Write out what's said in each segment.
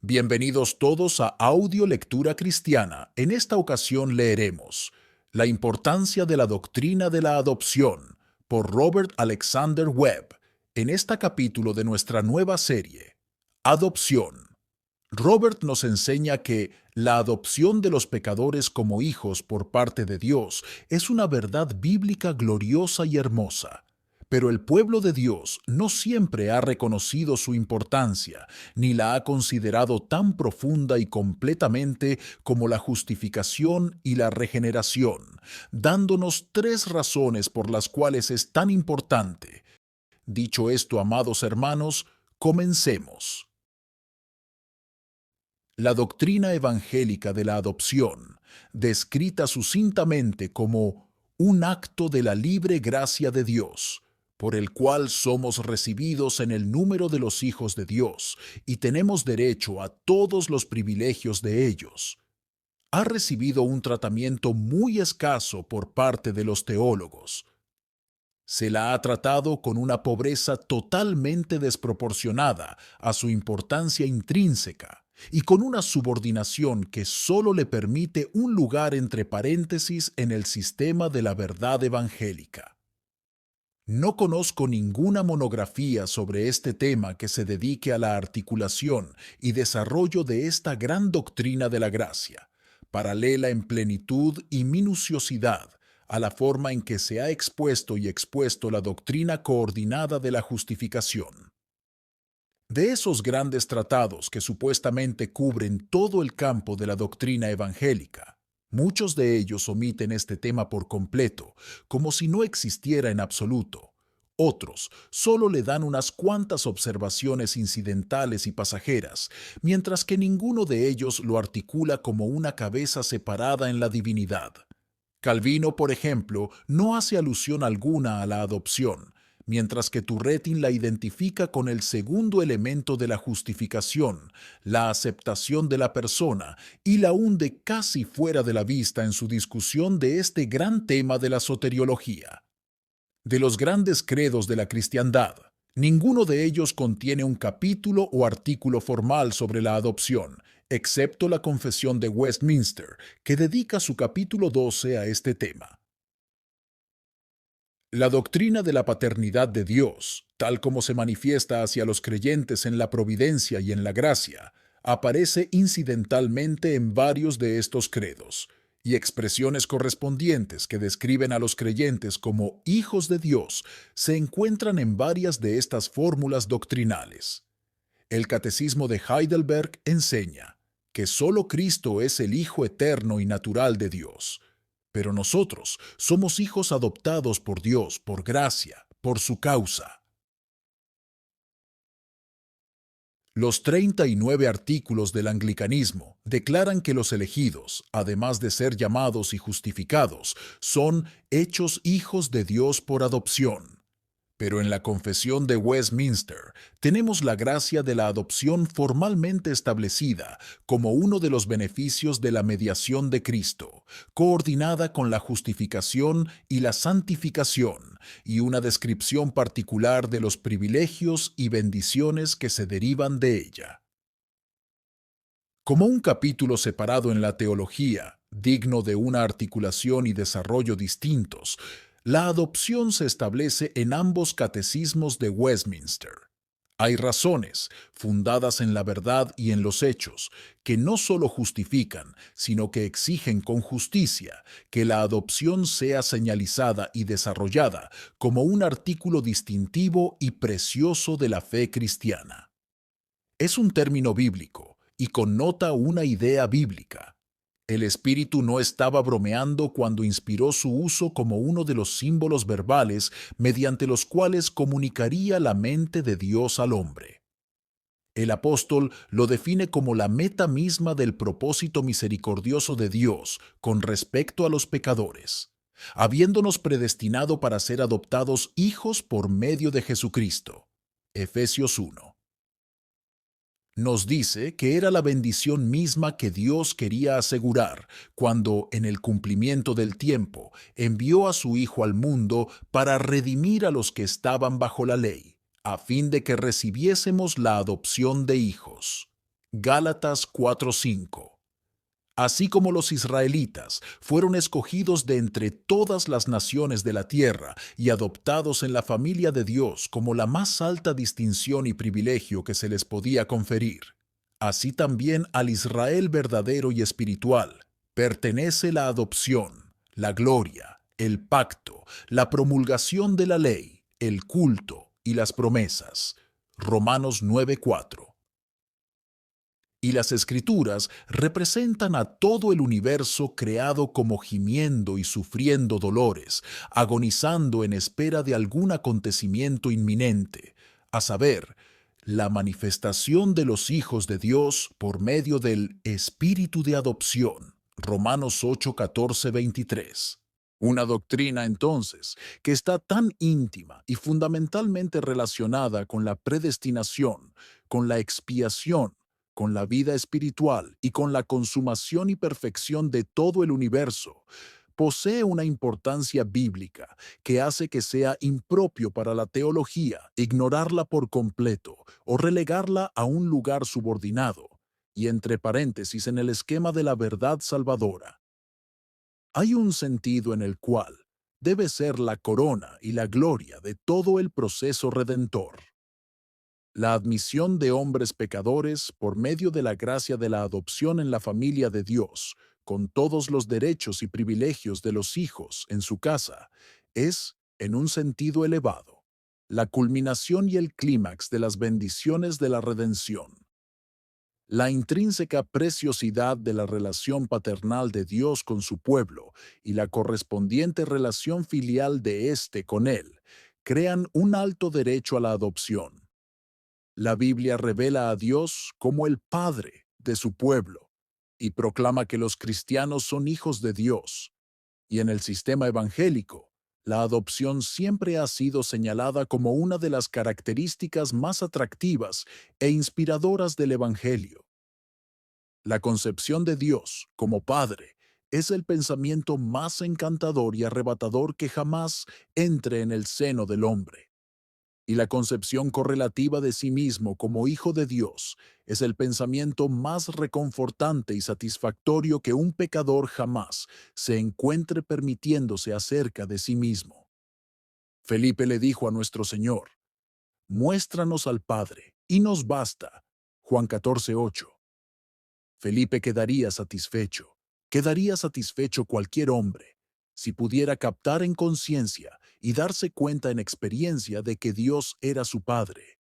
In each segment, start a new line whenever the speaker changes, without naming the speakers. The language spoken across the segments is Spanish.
Bienvenidos todos a Audio Lectura Cristiana. En esta ocasión leeremos La importancia de la doctrina de la adopción por Robert Alexander Webb en este capítulo de nuestra nueva serie, Adopción. Robert nos enseña que la adopción de los pecadores como hijos por parte de Dios es una verdad bíblica gloriosa y hermosa. Pero el pueblo de Dios no siempre ha reconocido su importancia, ni la ha considerado tan profunda y completamente como la justificación y la regeneración, dándonos tres razones por las cuales es tan importante. Dicho esto, amados hermanos, comencemos. La doctrina evangélica de la adopción, descrita sucintamente como un acto de la libre gracia de Dios, por el cual somos recibidos en el número de los hijos de Dios y tenemos derecho a todos los privilegios de ellos, ha recibido un tratamiento muy escaso por parte de los teólogos. Se la ha tratado con una pobreza totalmente desproporcionada a su importancia intrínseca y con una subordinación que solo le permite un lugar entre paréntesis en el sistema de la verdad evangélica. No conozco ninguna monografía sobre este tema que se dedique a la articulación y desarrollo de esta gran doctrina de la gracia, paralela en plenitud y minuciosidad a la forma en que se ha expuesto y expuesto la doctrina coordinada de la justificación. De esos grandes tratados que supuestamente cubren todo el campo de la doctrina evangélica, muchos de ellos omiten este tema por completo, como si no existiera en absoluto. Otros solo le dan unas cuantas observaciones incidentales y pasajeras, mientras que ninguno de ellos lo articula como una cabeza separada en la divinidad. Calvino, por ejemplo, no hace alusión alguna a la adopción, mientras que Turretin la identifica con el segundo elemento de la justificación, la aceptación de la persona, y la hunde casi fuera de la vista en su discusión de este gran tema de la soteriología. De los grandes credos de la cristiandad, ninguno de ellos contiene un capítulo o artículo formal sobre la adopción, excepto la Confesión de Westminster, que dedica su capítulo 12 a este tema. La doctrina de la paternidad de Dios, tal como se manifiesta hacia los creyentes en la providencia y en la gracia, aparece incidentalmente en varios de estos credos, y expresiones correspondientes que describen a los creyentes como hijos de Dios se encuentran en varias de estas fórmulas doctrinales. El Catecismo de Heidelberg enseña que sólo Cristo es el Hijo eterno y natural de Dios, pero nosotros somos hijos adoptados por Dios por gracia, por su causa. Los 39 artículos del anglicanismo declaran que los elegidos, además de ser llamados y justificados, son hechos hijos de Dios por adopción. Pero en la Confesión de Westminster tenemos la gracia de la adopción formalmente establecida como uno de los beneficios de la mediación de Cristo, coordinada con la justificación y la santificación, y una descripción particular de los privilegios y bendiciones que se derivan de ella. Como un capítulo separado en la teología, digno de una articulación y desarrollo distintos, la adopción se establece en ambos catecismos de Westminster. Hay razones, fundadas en la verdad y en los hechos, que no solo justifican, sino que exigen con justicia que la adopción sea señalizada y desarrollada como un artículo distintivo y precioso de la fe cristiana. Es un término bíblico y connota una idea bíblica. El Espíritu no estaba bromeando cuando inspiró su uso como uno de los símbolos verbales mediante los cuales comunicaría la mente de Dios al hombre. El apóstol lo define como la meta misma del propósito misericordioso de Dios con respecto a los pecadores, habiéndonos predestinado para ser adoptados hijos por medio de Jesucristo. Efesios 1. Nos dice que era la bendición misma que Dios quería asegurar cuando, en el cumplimiento del tiempo, envió a su Hijo al mundo para redimir a los que estaban bajo la ley, a fin de que recibiésemos la adopción de hijos. Gálatas 4:5. Así como los israelitas fueron escogidos de entre todas las naciones de la tierra y adoptados en la familia de Dios como la más alta distinción y privilegio que se les podía conferir, así también al Israel verdadero y espiritual pertenece la adopción, la gloria, el pacto, la promulgación de la ley, el culto y las promesas. Romanos 9:4. Y las escrituras representan a todo el universo creado como gimiendo y sufriendo dolores, agonizando en espera de algún acontecimiento inminente, a saber, la manifestación de los hijos de Dios por medio del espíritu de adopción. Romanos 8, 14, 23. Una doctrina, entonces, que está tan íntima y fundamentalmente relacionada con la predestinación, con la expiación, con la vida espiritual y con la consumación y perfección de todo el universo, posee una importancia bíblica que hace que sea impropio para la teología ignorarla por completo o relegarla a un lugar subordinado, y entre paréntesis en el esquema de la verdad salvadora. Hay un sentido en el cual debe ser la corona y la gloria de todo el proceso redentor. La admisión de hombres pecadores por medio de la gracia de la adopción en la familia de Dios, con todos los derechos y privilegios de los hijos en su casa, es, en un sentido elevado, la culminación y el clímax de las bendiciones de la redención. La intrínseca preciosidad de la relación paternal de Dios con su pueblo y la correspondiente relación filial de éste con él crean un alto derecho a la adopción. La Biblia revela a Dios como el Padre de su pueblo y proclama que los cristianos son hijos de Dios. Y en el sistema evangélico, la adopción siempre ha sido señalada como una de las características más atractivas e inspiradoras del Evangelio. La concepción de Dios como Padre es el pensamiento más encantador y arrebatador que jamás entre en el seno del hombre. Y la concepción correlativa de sí mismo como Hijo de Dios es el pensamiento más reconfortante y satisfactorio que un pecador jamás se encuentre permitiéndose acerca de sí mismo. Felipe le dijo a nuestro Señor: muéstranos al Padre, y nos basta. Juan 14:8. Felipe quedaría satisfecho cualquier hombre, si pudiera captar en conciencia y darse cuenta en experiencia de que Dios era su Padre.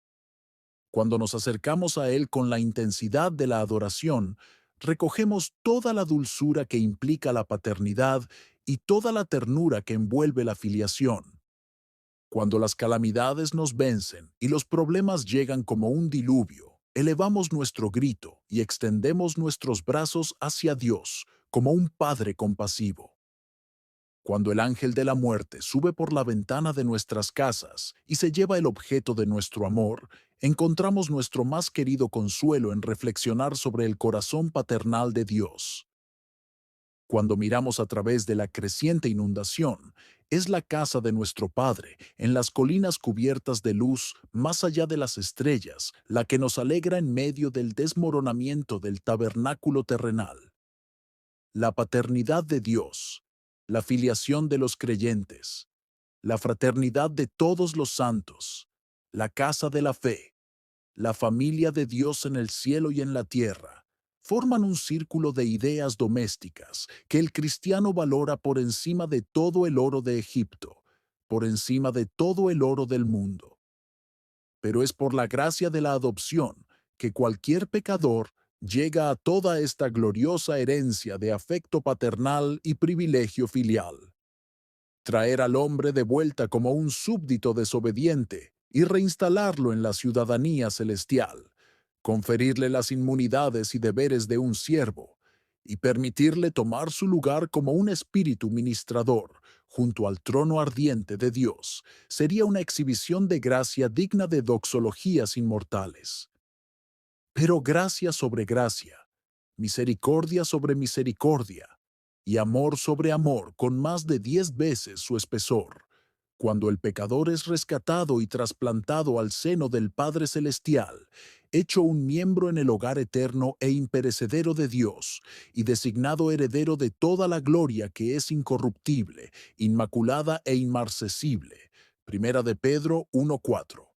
Cuando nos acercamos a Él con la intensidad de la adoración, recogemos toda la dulzura que implica la paternidad y toda la ternura que envuelve la filiación. Cuando las calamidades nos vencen y los problemas llegan como un diluvio, elevamos nuestro grito y extendemos nuestros brazos hacia Dios como un Padre compasivo. Cuando el ángel de la muerte sube por la ventana de nuestras casas y se lleva el objeto de nuestro amor, encontramos nuestro más querido consuelo en reflexionar sobre el corazón paternal de Dios. Cuando miramos a través de la creciente inundación, es la casa de nuestro Padre, en las colinas cubiertas de luz, más allá de las estrellas, la que nos alegra en medio del desmoronamiento del tabernáculo terrenal. La paternidad de Dios, la filiación de los creyentes, la fraternidad de todos los santos, la casa de la fe, la familia de Dios en el cielo y en la tierra, forman un círculo de ideas domésticas que el cristiano valora por encima de todo el oro de Egipto, por encima de todo el oro del mundo. Pero es por la gracia de la adopción que cualquier pecador llega a toda esta gloriosa herencia de afecto paternal y privilegio filial. Traer al hombre de vuelta como un súbdito desobediente y reinstalarlo en la ciudadanía celestial, conferirle las inmunidades y deberes de un siervo, y permitirle tomar su lugar como un espíritu ministrador junto al trono ardiente de Dios, sería una exhibición de gracia digna de doxologías inmortales. Pero gracia sobre gracia, misericordia sobre misericordia, y amor sobre amor con más de 10 veces su espesor, cuando el pecador es rescatado y trasplantado al seno del Padre Celestial, hecho un miembro en el hogar eterno e imperecedero de Dios, y designado heredero de toda la gloria que es incorruptible, inmaculada e inmarcesible. Primera de Pedro 1:4.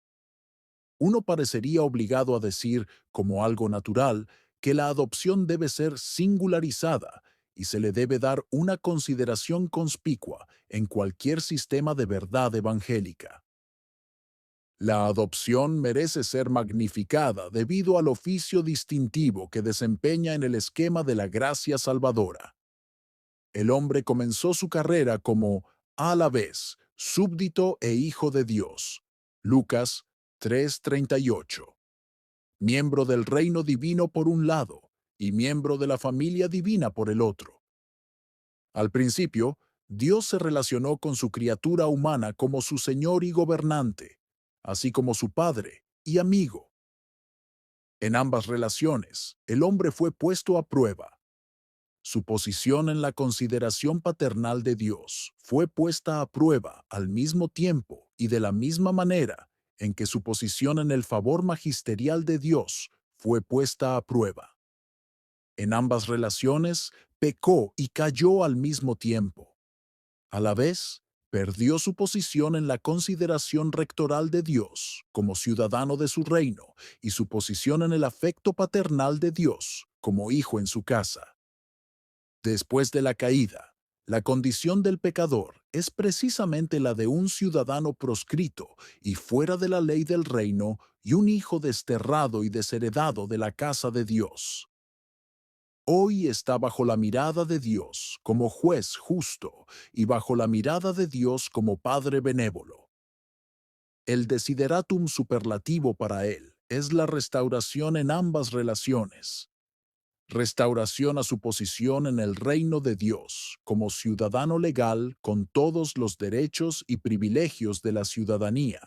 Uno parecería obligado a decir, como algo natural, que la adopción debe ser singularizada y se le debe dar una consideración conspicua en cualquier sistema de verdad evangélica. La adopción merece ser magnificada debido al oficio distintivo que desempeña en el esquema de la gracia salvadora. El hombre comenzó su carrera como, a la vez, súbdito e hijo de Dios. Lucas 3:38. Miembro del reino divino por un lado y miembro de la familia divina por el otro. Al principio, Dios se relacionó con su criatura humana como su Señor y gobernante, así como su Padre y amigo. En ambas relaciones, el hombre fue puesto a prueba. Su posición en la consideración paternal de Dios fue puesta a prueba al mismo tiempo y de la misma manera en que su posición en el favor magisterial de Dios fue puesta a prueba. En ambas relaciones, pecó y cayó al mismo tiempo. A la vez, perdió su posición en la consideración rectoral de Dios como ciudadano de su reino y su posición en el afecto paternal de Dios como hijo en su casa. Después de la caída, la condición del pecador es precisamente la de un ciudadano proscrito y fuera de la ley del reino y un hijo desterrado y desheredado de la casa de Dios. Hoy está bajo la mirada de Dios como juez justo y bajo la mirada de Dios como Padre benévolo. El desideratum superlativo para él es la restauración en ambas relaciones. Restauración a su posición en el reino de Dios como ciudadano legal con todos los derechos y privilegios de la ciudadanía,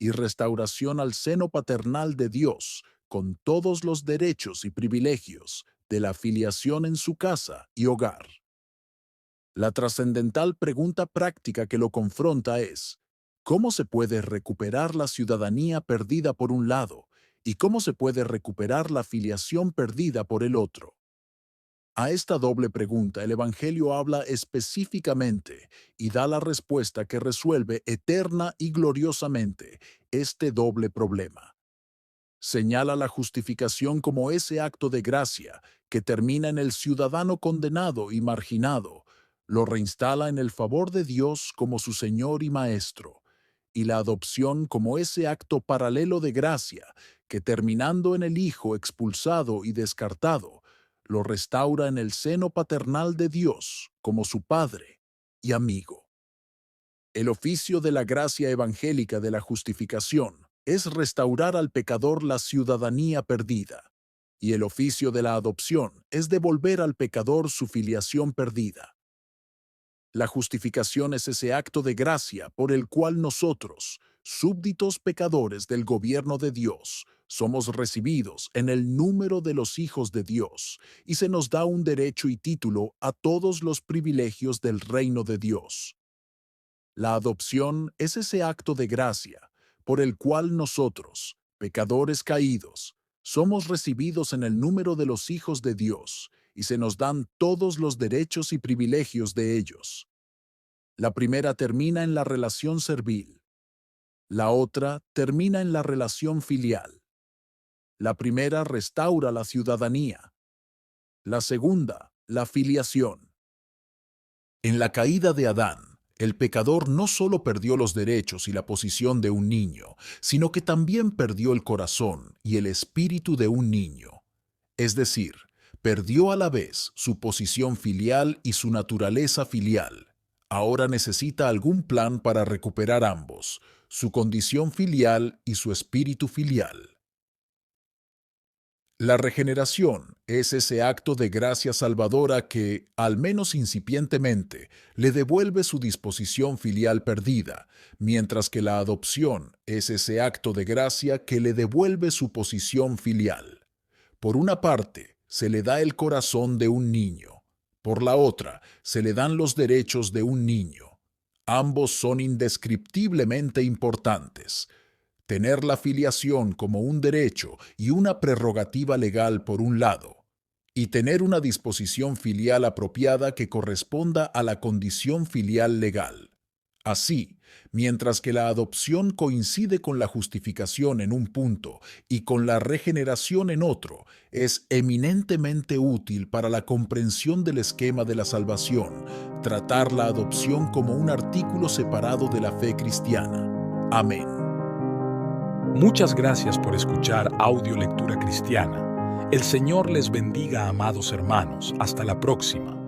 y restauración al seno paternal de Dios con todos los derechos y privilegios de la filiación en su casa y hogar. La trascendental pregunta práctica que lo confronta es, ¿cómo se puede recuperar la ciudadanía perdida por un lado y cómo se puede recuperar la filiación perdida por el otro? A esta doble pregunta el Evangelio habla específicamente y da la respuesta que resuelve eterna y gloriosamente este doble problema. Señala la justificación como ese acto de gracia que termina en el ciudadano condenado y marginado, lo reinstala en el favor de Dios como su Señor y Maestro, y la adopción como ese acto paralelo de gracia que terminando en el Hijo expulsado y descartado, lo restaura en el seno paternal de Dios como su Padre y amigo. El oficio de la gracia evangélica de la justificación es restaurar al pecador la ciudadanía perdida, y el oficio de la adopción es devolver al pecador su filiación perdida. La justificación es ese acto de gracia por el cual nosotros, súbditos pecadores del gobierno de Dios, somos recibidos en el número de los hijos de Dios, y se nos da un derecho y título a todos los privilegios del reino de Dios. La adopción es ese acto de gracia por el cual nosotros, pecadores caídos, somos recibidos en el número de los hijos de Dios y se nos dan todos los derechos y privilegios de ellos. La primera termina en la relación servil, la otra termina en la relación filial. La primera restaura la ciudadanía, la segunda, la filiación. En la caída de Adán, el pecador no solo perdió los derechos y la posición de un niño, sino que también perdió el corazón y el espíritu de un niño. Es decir, perdió a la vez su posición filial y su naturaleza filial. Ahora necesita algún plan para recuperar ambos, su condición filial y su espíritu filial. La regeneración es ese acto de gracia salvadora que, al menos incipientemente, le devuelve su disposición filial perdida, mientras que la adopción es ese acto de gracia que le devuelve su posición filial. Por una parte, se le da el corazón de un niño. Por la otra, se le dan los derechos de un niño. Ambos son indescriptiblemente importantes. Tener la filiación como un derecho y una prerrogativa legal por un lado, y tener una disposición filial apropiada que corresponda a la condición filial legal. Así, mientras que la adopción coincide con la justificación en un punto y con la regeneración en otro, es eminentemente útil para la comprensión del esquema de la salvación, tratar la adopción como un artículo separado de la fe cristiana. Amén.
Muchas gracias por escuchar Audio Lectura Cristiana. El Señor les bendiga, amados hermanos. Hasta la próxima.